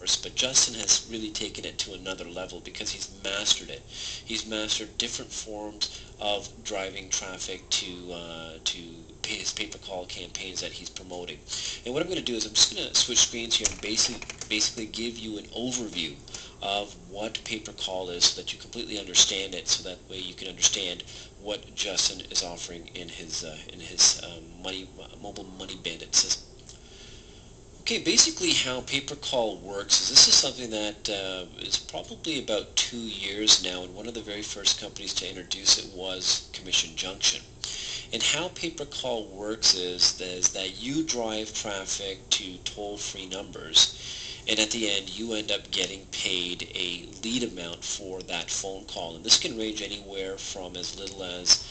course, but Justin has really taken it to another level because he's mastered it. He's mastered different forms of driving traffic to his pay-per-call campaigns that he's promoting. And what I'm going to do is I'm just going to switch screens here and basically give you an overview of what pay-per-call is so that you completely understand it, so that way you can understand what Justin is offering in his mobile Money Bandit system. Okay, basically how pay-per-call works is this is something that is probably about 2 years now, and one of the very first companies to introduce it was Commission Junction. And how pay-per-call works is that you drive traffic to toll-free numbers, and at the end you end up getting paid a lead amount for that phone call. And this can range anywhere from as little as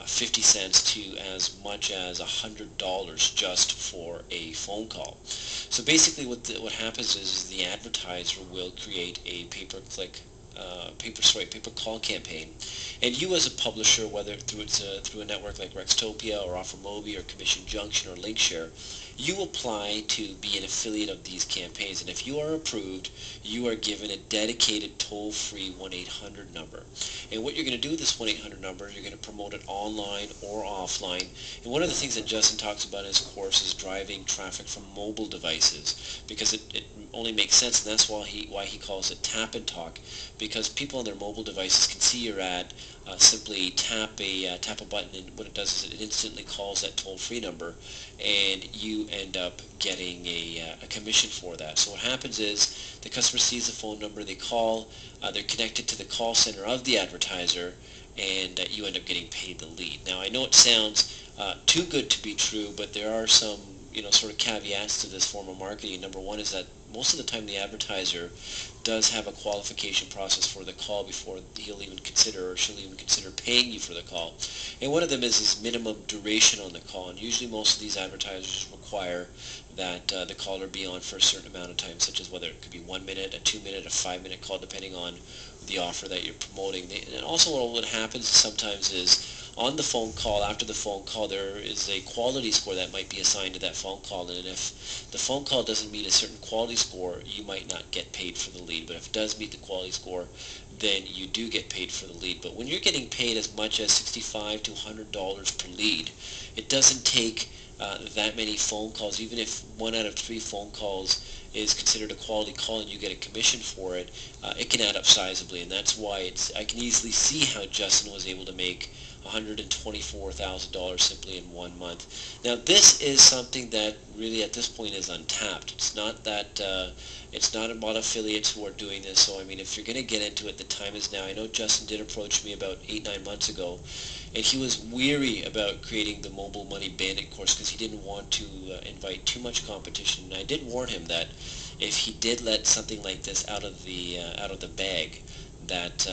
50 cents to as much as $100 just for a phone call. So basically what happens is the advertiser will create a pay-per-click pay-per-call campaign, and you as a publisher, whether through a network like Rextopia or OfferMobi or Commission Junction or Linkshare, you apply to be an affiliate of these campaigns, and if you are approved, you are given a dedicated toll-free 1-800 number. And what you're going to do with this 1-800 number, you're going to promote it online or offline. And one of the things that Justin talks about in his course is driving traffic from mobile devices, because it only makes sense, and that's why he calls it tap and talk, because people on their mobile devices can see your ad, simply tap a button, and what it does is it instantly calls that toll-free number, and you end up getting a commission for that. So what happens is the customer sees the phone number, they call, they're connected to the call center of the advertiser, and you end up getting paid the lead. Now I know it sounds too good to be true, but there are some sort of caveats to this form of marketing. Number one is that most of the time the advertiser does have a qualification process for the call before he'll even consider or she'll even consider paying you for the call. And one of them is minimum duration on the call, and usually most of these advertisers require that the caller be on for a certain amount of time, such as whether it could be 1 minute, a 2 minute, a 5 minute call, depending on the offer that you're promoting. And also what happens sometimes is on the phone call, after the phone call, there is a quality score that might be assigned to that phone call, and if the phone call doesn't meet a certain quality score, you might not get paid for the lead. But if it does meet the quality score, then you do get paid for the lead. But when you're getting paid as much as $65 to $100 per lead, it doesn't take that many phone calls. Even if 1 out of 3 phone calls is considered a quality call and you get a commission for it, it can add up sizably, and that's why I can easily see how Justin was able to make $124,000 simply in 1 month. Now this is something that really at this point is untapped. It's not that it's not a lot of affiliates who are doing this, so I mean, if you're going to get into it, the time is now. I know Justin did approach me about 8-9 months ago, and he was weary about creating the Mobile Money Bandit course because he didn't want to invite too much competition. And I did warn him that if he did let something like this out of the bag, that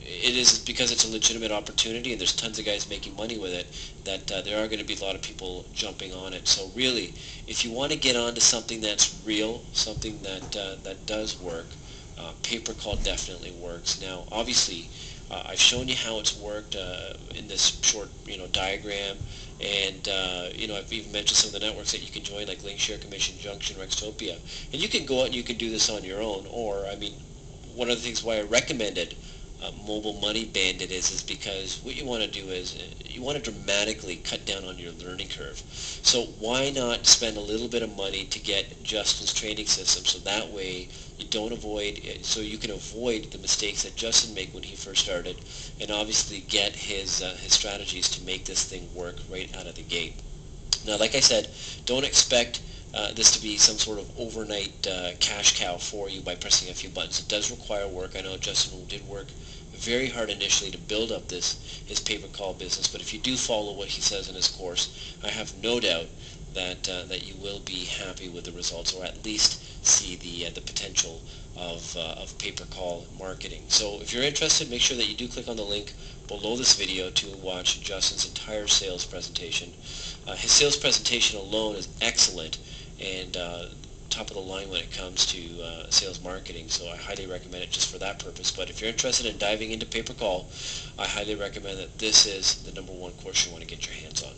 it is because it's a legitimate opportunity and there's tons of guys making money with it, that there are going to be a lot of people jumping on it. So really, if you want to get onto something that's real, something that does work, pay-per-call definitely works. Now obviously I've shown you how it's worked in this short diagram, and I've even mentioned some of the networks that you can join, like Linkshare, Commission Junction, Rextopia, and you can go out and you can do this on your own. Or I mean, one of the things why I recommended Mobile Money Bandit is because what you want to do is you want to dramatically cut down on your learning curve. So why not spend a little bit of money to get Justin's training system, so that way you can avoid the mistakes that Justin made when he first started, and obviously get his strategies to make this thing work right out of the gate. Now, like I said, don't expect this to be some sort of overnight cash cow for you by pressing a few buttons. It does require work. I know Justin did work very hard initially to build up his pay-per-call business, but if you do follow what he says in his course, I have no doubt that you will be happy with the results, or at least see the potential of pay-per-call marketing. So if you're interested, make sure that you do click on the link below this video to watch Justin's entire sales presentation. His sales presentation alone is excellent, and top of the line when it comes to sales marketing, so I highly recommend it just for that purpose. But if you're interested in diving into pay-per-call, I highly recommend that this is the #1 course you want to get your hands on.